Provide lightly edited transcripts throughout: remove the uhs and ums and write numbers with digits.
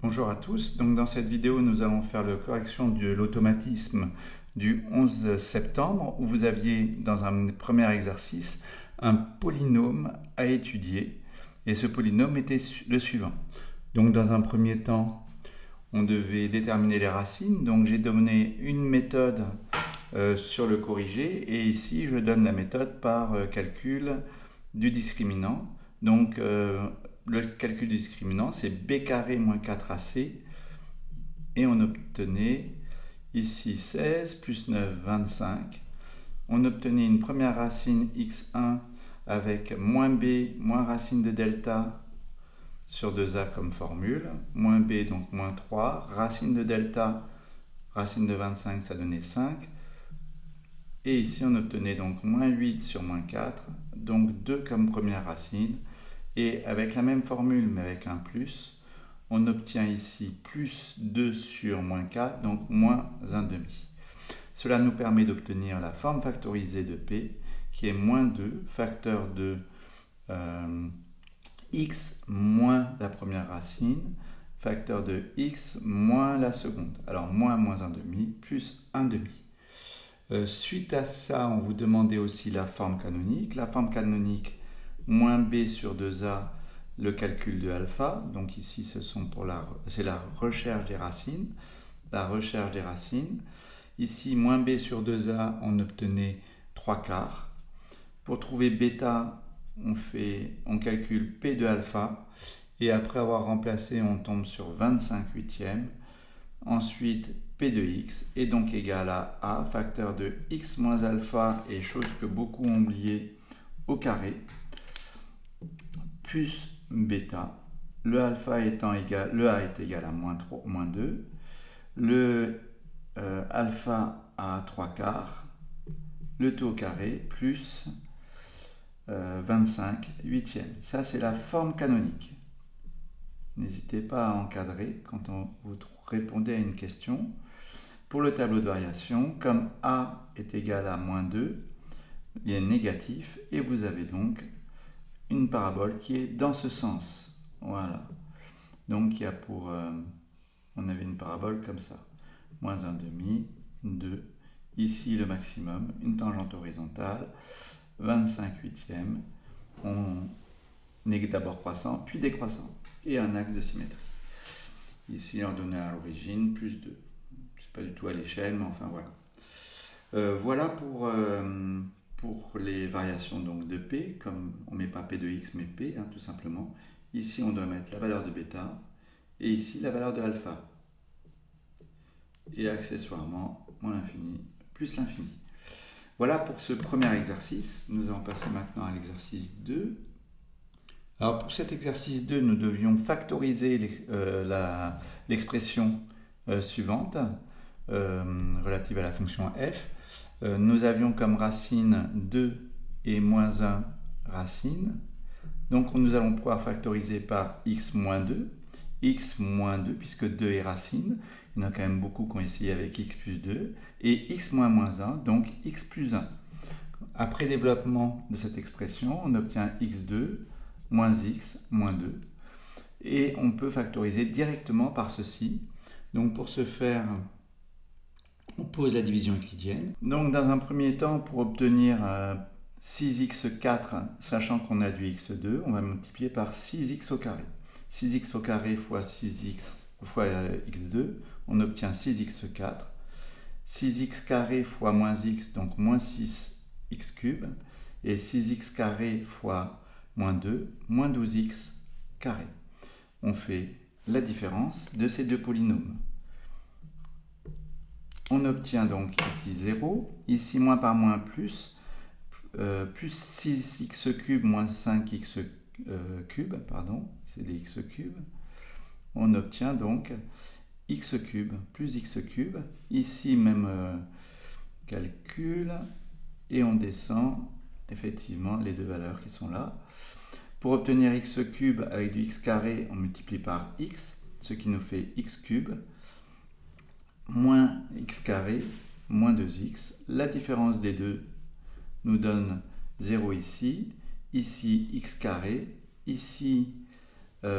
Bonjour à tous, donc dans cette vidéo nous allons faire la correction de l'automatisme du 11 septembre où vous aviez dans un premier exercice un polynôme à étudier et ce polynôme était le suivant. Donc dans un premier temps on devait déterminer les racines, donc j'ai donné une méthode sur le corrigé et ici je donne la méthode par calcul du discriminant. Donc le calcul du discriminant c'est b carré moins 4ac et on obtenait ici 16 plus 9, 25. On obtenait une première racine x1 avec moins b moins racine de delta sur 2a comme formule, moins b donc moins 3, racine de delta, racine de 25 ça donnait 5, et ici on obtenait donc moins 8 sur moins 4, donc 2 comme première racine, et avec la même formule mais avec un plus, on obtient ici plus 2 sur moins 4, donc moins 1 demi. Cela nous permet d'obtenir la forme factorisée de P, qui est moins 2, facteur de x moins la première racine, facteur de x moins la seconde. Alors moins 1 demi, plus 1 demi. Suite à ça, on vous demandait aussi la forme canonique. La forme canonique, moins b sur 2a, le calcul de alpha. Donc ici, c'est la recherche des racines. La recherche des racines. Ici, moins b sur 2a, on obtenait 3 quarts. Pour trouver bêta, on calcule p de alpha. Et après avoir remplacé, on tombe sur 25 huitièmes. Ensuite, p de x est donc égal à a, facteur de x moins alpha, et chose que beaucoup ont oublié, au carré, plus bêta, le alpha étant égal, le a est égal à moins 2, le alpha à 3 quarts, le tout au carré, plus 25 huitièmes. Ça, c'est la forme canonique. N'hésitez pas à encadrer quand vous répondez à une question. Pour le tableau de variation, comme a est égal à moins 2, il est négatif et vous avez donc une parabole qui est dans ce sens. Voilà. Donc il y a on avait une parabole comme ça. Moins 1 demi, 2. Ici le maximum, une tangente horizontale, 25 huitièmes. On est d'abord croissant, puis décroissant. Et un axe de symétrie. Ici on donnait à l'origine plus 2. C'est pas du tout à l'échelle, mais enfin voilà. Voilà pour les variations donc de P, comme on ne met pas P de X mais P, tout simplement. Ici on doit mettre la valeur de bêta, et ici la valeur de alpha. Et accessoirement, moins l'infini plus l'infini. Voilà pour ce premier exercice. Nous allons passer maintenant à l'exercice 2. Alors pour cet exercice 2, nous devions factoriser l'expression suivante relative à la fonction f. Nous avions comme racine 2 et moins 1 racine. Donc nous allons pouvoir factoriser par x moins 2, puisque 2 est racine. Il y en a quand même beaucoup qui ont essayé avec x plus 2, et x moins 1, donc x plus 1. Après développement de cette expression, on obtient x2 moins x moins 2, et on peut factoriser directement par ceci. Donc pour ce faire, on pose la division euclidienne. Donc dans un premier temps, pour obtenir 6x4, sachant qu'on a du x2, on va multiplier par 6x au carré. 6x au carré fois 6x fois x2, on obtient 6x4. 6x carré fois moins x, donc moins 6x cube. Et 6x carré fois moins 2, moins 12x carré. On fait la différence de ces deux polynômes. On obtient donc ici 0, ici moins par moins plus 6x cube moins 5x cube, pardon, c'est des x cubes. On obtient donc x cube plus x cube. Ici, même calcul, et on descend effectivement les deux valeurs qui sont là. Pour obtenir x cube avec du x carré, on multiplie par x, ce qui nous fait x cube moins x carré moins 2x. La différence des deux nous donne 0 ici, ici x carré, ici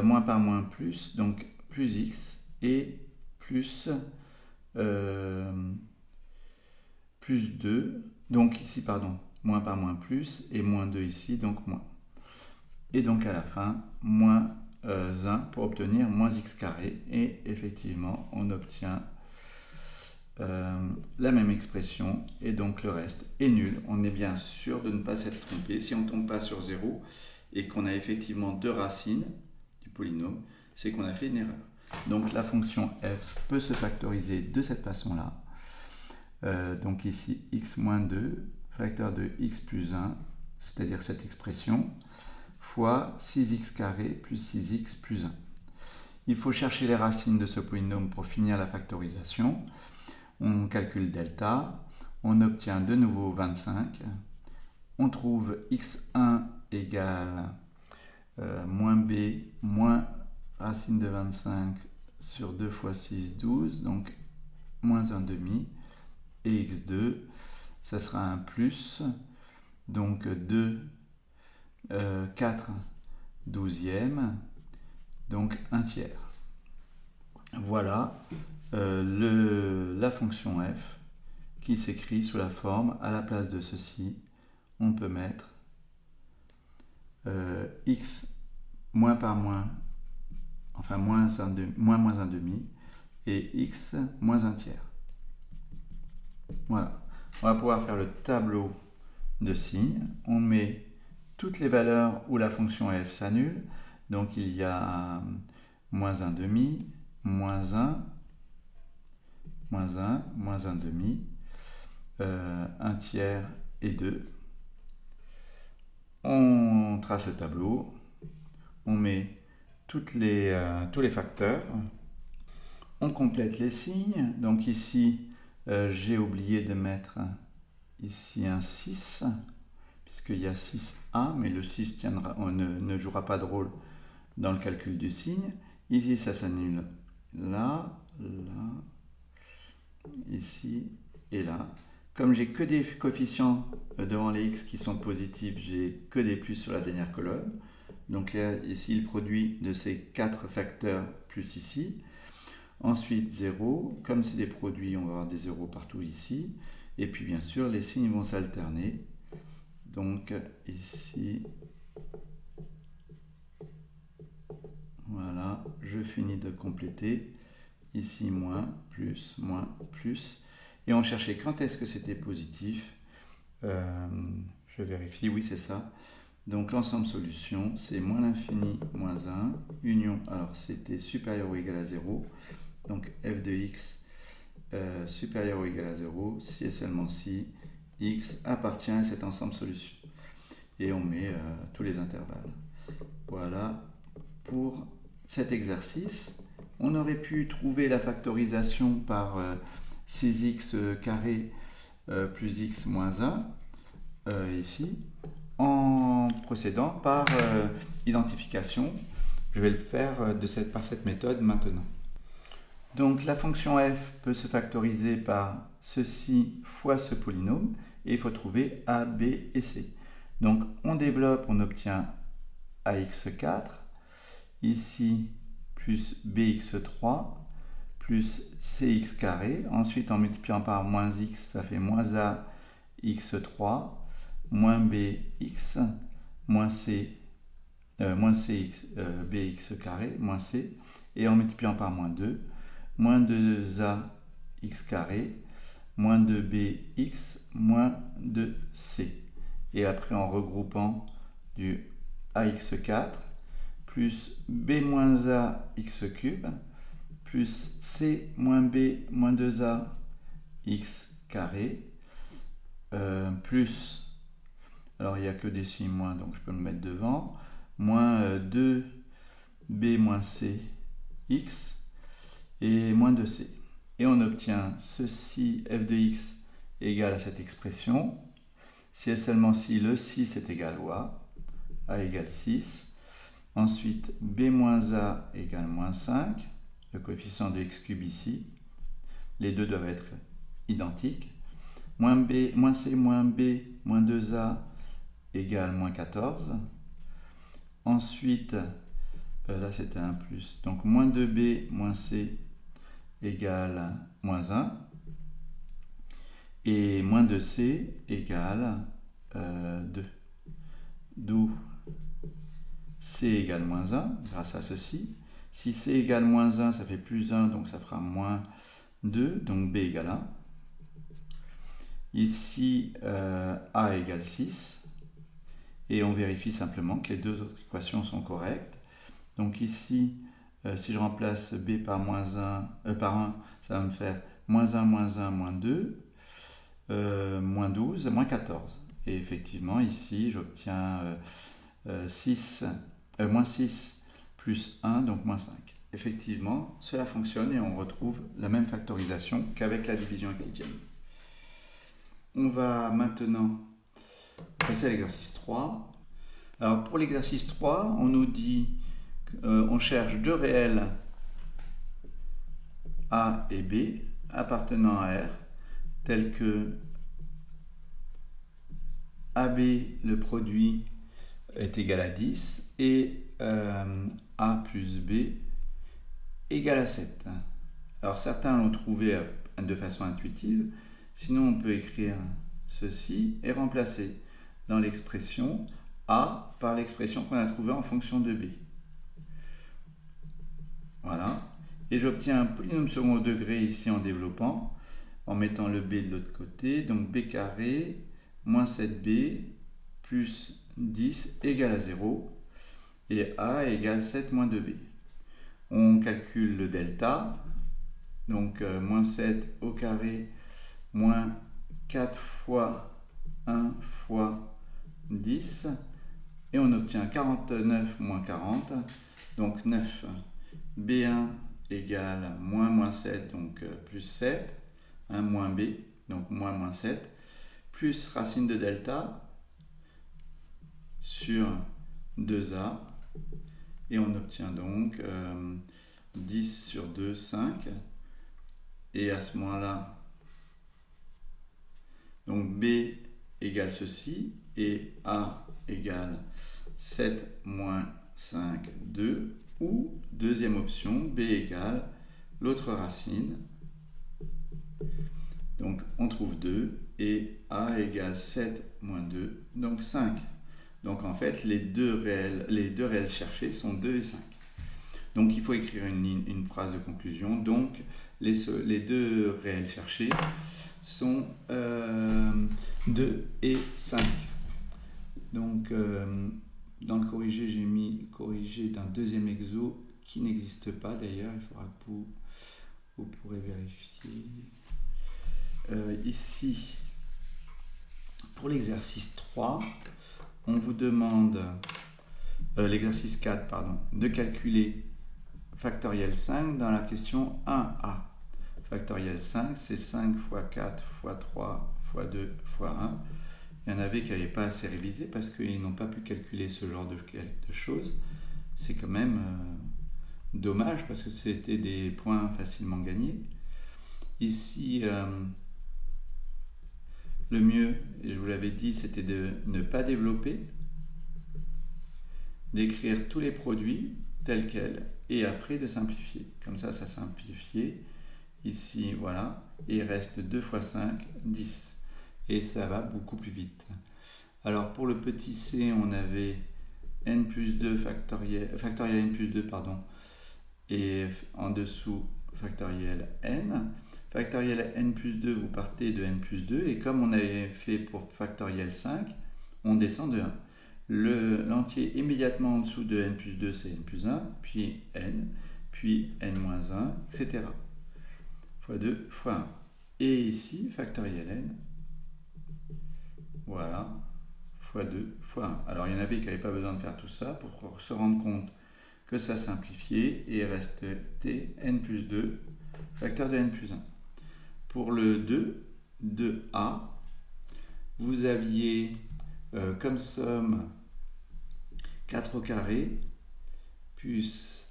moins par moins plus, donc plus x et plus 2, donc ici, pardon, moins par moins plus, et moins 2 ici, donc moins. Et donc à la fin, moins 1 pour obtenir moins x carré. Et effectivement, on obtient la même expression, et donc le reste est nul. On est bien sûr de ne pas s'être trompé. Si on ne tombe pas sur 0 et qu'on a effectivement deux racines du polynôme, c'est qu'on a fait une erreur. Donc la fonction f peut se factoriser de cette façon-là. Donc ici, x moins 2, facteur de x plus 1, c'est-à-dire cette expression, fois 6x carré plus 6x plus 1. Il faut chercher les racines de ce polynôme pour finir la factorisation. On calcule delta, on obtient de nouveau 25. On trouve x1 égale moins b moins racine de 25 sur 2 fois 6, 12, donc moins 1 demi. Et x2, ça sera un plus, donc 2, 4 douzièmes, donc 1 tiers. Voilà la fonction f qui s'écrit sous la forme, à la place de ceci, on peut mettre x moins par moins, enfin moins 1 demi, et x moins 1 tiers. Voilà, on va pouvoir faire le tableau de signes. On met toutes les valeurs où la fonction f s'annule. Donc il y a moins 1 demi, moins 1, moins 1, moins 1 demi, 1 tiers et 2. On trace le tableau, on met tous les facteurs, on complète les signes. Donc ici, j'ai oublié de mettre ici un 6, puisqu'il y a 6a, mais le 6 ne jouera pas de rôle dans le calcul du signe. Ici, ça s'annule là, ici et là. Comme j'ai que des coefficients devant les x qui sont positifs, j'ai que des plus sur la dernière colonne. Donc là, ici, le produit de ces 4 facteurs plus ici. Ensuite 0, comme c'est des produits, on va avoir des zéros partout ici. Et puis bien sûr, les signes vont s'alterner. Donc ici, voilà, je finis de compléter. Ici, moins, plus, et on cherchait quand est-ce que c'était positif. Je vérifie, oui c'est ça. Donc l'ensemble solution, c'est moins l'infini, moins 1, union, alors c'était supérieur ou égal à 0. Donc f de x supérieur ou égal à 0, si et seulement si x appartient à cet ensemble solution. Et on met tous les intervalles. Voilà pour cet exercice. On aurait pu trouver la factorisation par 6x carré plus x moins 1, ici, en procédant par identification. Je vais le faire par cette méthode maintenant. Donc la fonction f peut se factoriser par ceci fois ce polynôme, et il faut trouver a, b et c. Donc on développe, on obtient ax4, ici plus bx3, plus cx carré. Ensuite, en multipliant par moins x, ça fait moins a x3, moins bx, moins cx, bx carré, moins c. Et en multipliant par moins 2, moins 2a x carré, moins 2bx, moins 2c. Et après, en regroupant du ax4, plus b moins a x cube, plus c moins b moins 2a x carré, plus, alors il n'y a que des signes moins, donc je peux me mettre devant, moins 2b moins c x, et moins 2c. Et on obtient ceci, f de x égale à cette expression, si et seulement si le 6 est égal au a égale 6. Ensuite, b moins a égale moins 5, le coefficient de x cube ici. Les deux doivent être identiques. Moins c moins b moins 2a égale moins 14. Ensuite, là c'était un plus, donc moins 2b moins c égale moins 1, et moins 2c égale 2. D'où c égale moins 1, grâce à ceci. Si c égale moins 1, ça fait plus 1, donc ça fera moins 2, donc b égale 1. Ici, a égale 6. Et on vérifie simplement que les deux autres équations sont correctes. Donc ici, si je remplace b par, par 1, ça va me faire moins 1, moins 2, moins 12, moins 14. Et effectivement, ici, j'obtiens moins 6 plus 1, donc moins 5. Effectivement, cela fonctionne et on retrouve la même factorisation qu'avec la division euclidienne. On va maintenant passer à l'exercice 3. Alors pour l'exercice 3, on nous dit qu'on cherche deux réels A et B appartenant à R, tels que AB, le produit, est égal à 10 et A plus B égale à 7. Alors certains l'ont trouvé de façon intuitive, sinon on peut écrire ceci et remplacer dans l'expression A par l'expression qu'on a trouvée en fonction de B. Voilà. Et j'obtiens un polynôme second degré ici en développant, en mettant le B de l'autre côté. Donc B carré moins 7B plus 10 égale à 0. Et A égale 7 moins 2B. On calcule le delta. Donc moins 7 au carré moins 4 fois 1 fois 10. Et on obtient 49 moins 40. Donc 9. B1 égale moins 7, donc plus 7, 1 moins B, donc moins 7, plus racine de delta sur 2A, et on obtient donc 10 sur 2, 5, et à ce moment-là, donc B égale ceci, et A égale 7 moins 5, 2, ou deuxième option, B égale l'autre racine. Donc on trouve 2 et A égale 7 moins 2, donc 5. Donc en fait les deux réels cherchés sont 2 et 5. Donc il faut écrire une phrase de conclusion. Donc les deux réels cherchés sont 2 et 5. Donc dans le corrigé, j'ai mis corrigé d'un deuxième exo qui n'existe pas d'ailleurs. Il faudra que vous pourrez vérifier. Ici, pour l'exercice 3, on vous demande, l'exercice 4, pardon, de calculer factoriel 5 dans la question 1a. Factoriel 5, c'est 5 fois 4 fois 3 fois 2 fois 1. Il y en avait qui n'avaient pas assez révisé parce qu'ils n'ont pas pu calculer ce genre de choses. C'est quand même dommage parce que c'était des points facilement gagnés. Ici, le mieux, et je vous l'avais dit, c'était de ne pas développer, d'écrire tous les produits tels quels et après de simplifier. Comme ça simplifié. Ici, voilà, et il reste 2 fois 5, 10. Et ça va beaucoup plus vite. Alors pour le petit c, on avait n plus 2 factoriel n plus 2, pardon, et en dessous factoriel n. Factoriel n plus 2, vous partez de n plus 2, et comme on avait fait pour factoriel 5, on descend de 1. L'entier immédiatement en dessous de n plus 2, c'est n plus 1, puis n moins 1, etc. fois 2 fois 1. Et ici, factoriel n, voilà, fois 2 fois 1. Alors il y en avait qui n'avaient pas besoin de faire tout ça pour se rendre compte que ça simplifiait et restait n plus 2, facteur de n plus 1. Pour le 2, 2a, vous aviez comme somme 4 au carré plus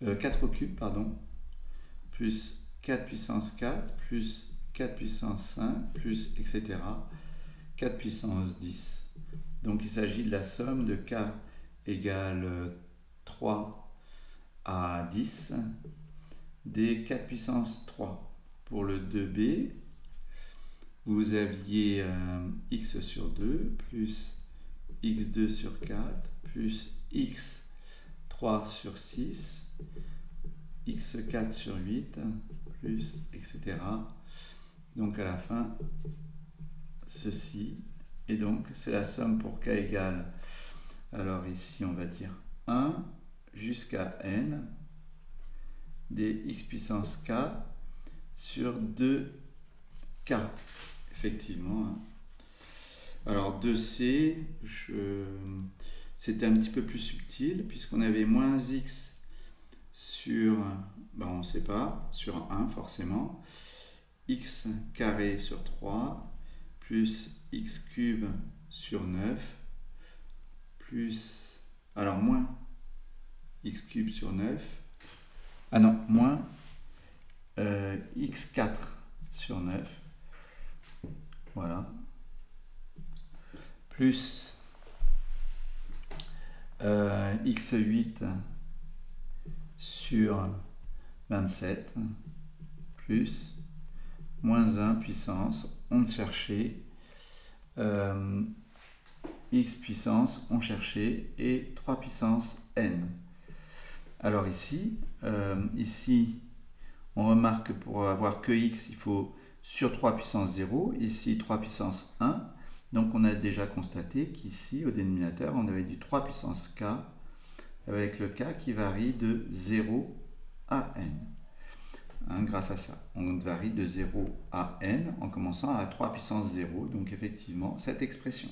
4 au cube, pardon, plus 4 puissance 4 plus 4 puissance 5 plus etc. 4 puissance 10. Donc il s'agit de la somme de k égale 3 à 10 des 4 puissance 3. Pour le 2b, vous aviez x sur 2 plus x2 sur 4 plus x3 sur 6, x4 sur 8, plus etc. Donc à la fin, ceci, et donc c'est la somme pour k égale, alors ici on va dire 1 jusqu'à n des x puissance k sur 2k, effectivement. Alors 2c, c'était un petit peu plus subtil, puisqu'on avait moins x sur, on ne sait pas, sur 1 forcément, x carré sur 3, plus x cube sur 9, plus, alors moins x cube sur 9, ah non, moins x4 sur 9, voilà, plus x8 sur 27, plus moins 1 puissance, on cherchait, x puissance, on cherchait, et 3 puissance n. Alors ici, on remarque que pour avoir que x, il faut sur 3 puissance 0, ici 3 puissance 1. Donc on a déjà constaté qu'ici, au dénominateur, on avait du 3 puissance k, avec le k qui varie de 0 à n. Grâce à ça, on varie de 0 à n en commençant à 3 puissance 0, donc effectivement, cette expression.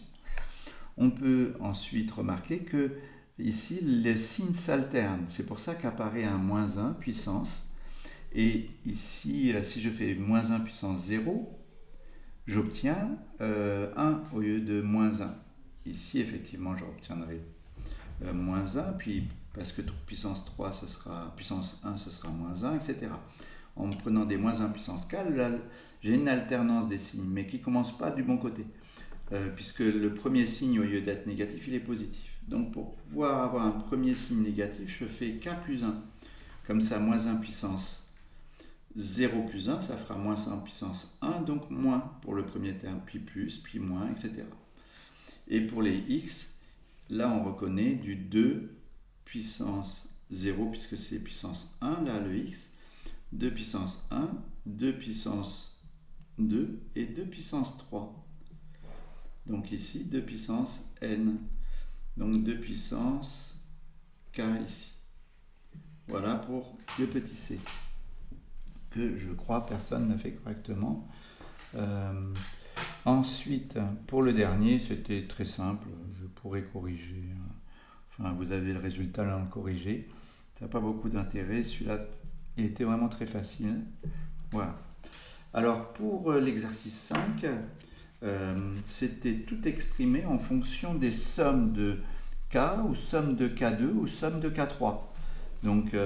On peut ensuite remarquer que ici, le signe s'alterne, c'est pour ça qu'apparaît un moins 1 puissance, et ici, si je fais moins 1 puissance 0, j'obtiens 1 au lieu de moins 1. Ici, effectivement, j'obtiendrai moins 1, puis parce que puissance 3, ce sera, puissance 1, ce sera moins 1, etc. En prenant des moins 1 puissance k, j'ai une alternance des signes, mais qui ne commence pas du bon côté, puisque le premier signe, au lieu d'être négatif, il est positif. Donc pour pouvoir avoir un premier signe négatif, je fais k plus 1. Comme ça, moins 1 puissance 0 plus 1, ça fera moins 1 puissance 1, donc moins pour le premier terme, puis plus, puis moins, etc. Et pour les x, là on reconnaît du 2 puissance 0, puisque c'est puissance 1, là le x, 2 puissance 1, 2 puissance 2 et 2 puissance 3. Donc ici, 2 puissance n. Donc 2 puissance k ici. Voilà pour le petit c, que je crois personne n'a fait correctement. Ensuite, pour le dernier, c'était très simple. Je pourrais corriger. Enfin, vous avez le résultat là, le corriger. Ça n'a pas beaucoup d'intérêt. Celui-là, il était vraiment très facile. Voilà. Alors, pour l'exercice 5, c'était tout exprimé en fonction des sommes de k, ou somme de k2, ou somme de k3. Donc,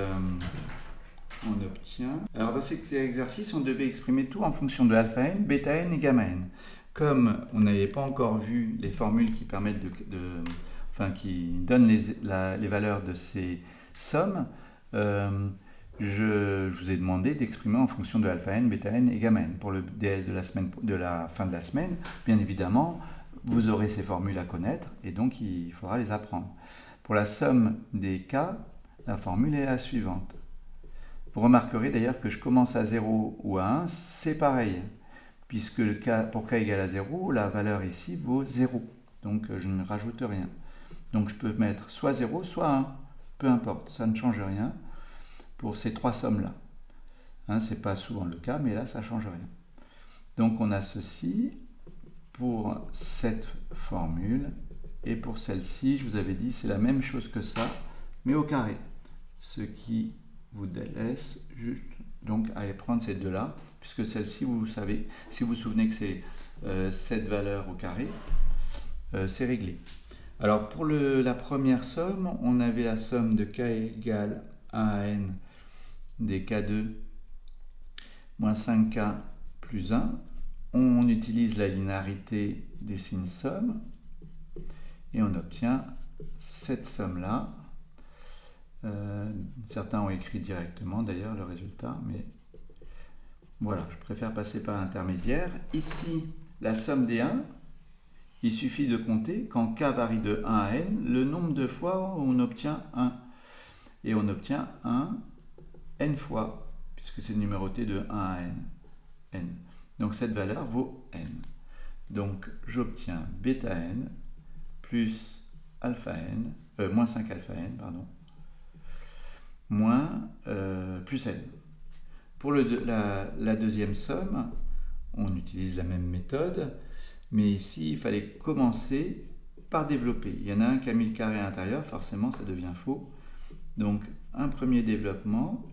on obtient... Alors, dans cet exercice, on devait exprimer tout en fonction de alpha n, bêta n et gamma n. Comme on n'avait pas encore vu les formules qui permettent qui donnent les valeurs de ces sommes, je vous ai demandé d'exprimer en fonction de alpha n, bêta n et gamma n. Pour le DS de la fin de la semaine, bien évidemment, vous aurez ces formules à connaître et donc il faudra les apprendre. Pour la somme des cas, la formule est la suivante. Vous remarquerez d'ailleurs que je commence à 0 ou à 1, c'est pareil, puisque pour k égale à 0, la valeur ici vaut 0. Donc je ne rajoute rien. Donc je peux mettre soit 0, soit 1, peu importe, ça ne change rien pour ces trois sommes-là. Ce n'est pas souvent le cas, mais là, ça ne change rien. Donc on a ceci pour cette formule, et pour celle-ci, je vous avais dit, c'est la même chose que ça, mais au carré. Ce qui vous laisse juste donc à prendre ces deux-là, puisque celle-ci, vous savez, si vous vous souvenez que c'est cette valeur au carré, c'est réglé. Alors pour la première somme, on avait la somme de k égale 1 à n des k2 moins 5k plus 1. On utilise la linéarité des signes somme et on obtient cette somme-là. Certains ont écrit directement d'ailleurs le résultat, mais voilà, je préfère passer par l'intermédiaire. Ici, la somme des 1, il suffit de compter, quand k varie de 1 à n, le nombre de fois où on obtient 1. Et on obtient 1 n fois, puisque c'est numéroté de 1 à n. Donc cette valeur vaut n. Donc j'obtiens bêta n plus alpha n, moins 5 alpha n, pardon, moins plus n. Pour la deuxième somme, on utilise la même méthode, mais ici, il fallait commencer par développer. Il y en a un qui a mis le carré à l'intérieur, forcément, ça devient faux. Donc, un premier développement,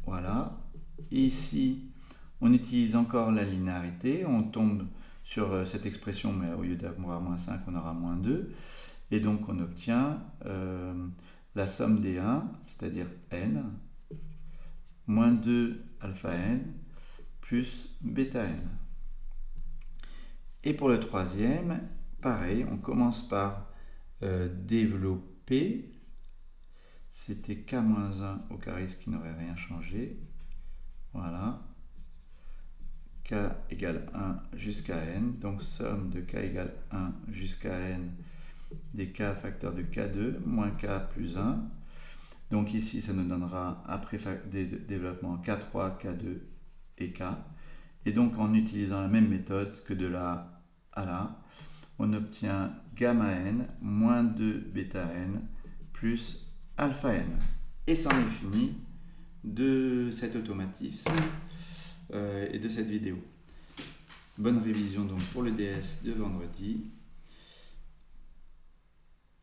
voilà. Et ici, on utilise encore la linéarité, on tombe sur cette expression, mais au lieu d'avoir moins 5, on aura moins 2. Et donc, on obtient la somme des 1, c'est-à-dire n, moins 2 alpha n, plus bêta n. Et pour le troisième, pareil, on commence par développer. C'était k-1 au carré, ce qui n'aurait rien changé. Voilà. K égale 1 jusqu'à n. Donc somme de k égale 1 jusqu'à n des k facteurs de k2 moins k plus 1. Donc ici, ça nous donnera, après développement, k3, k2 et k. Et donc en utilisant la même méthode que de là à là, on obtient gamma n moins 2 bêta n plus alpha n. Et c'en est fini de cet automatisme et de cette vidéo. Bonne révision donc pour le DS de vendredi.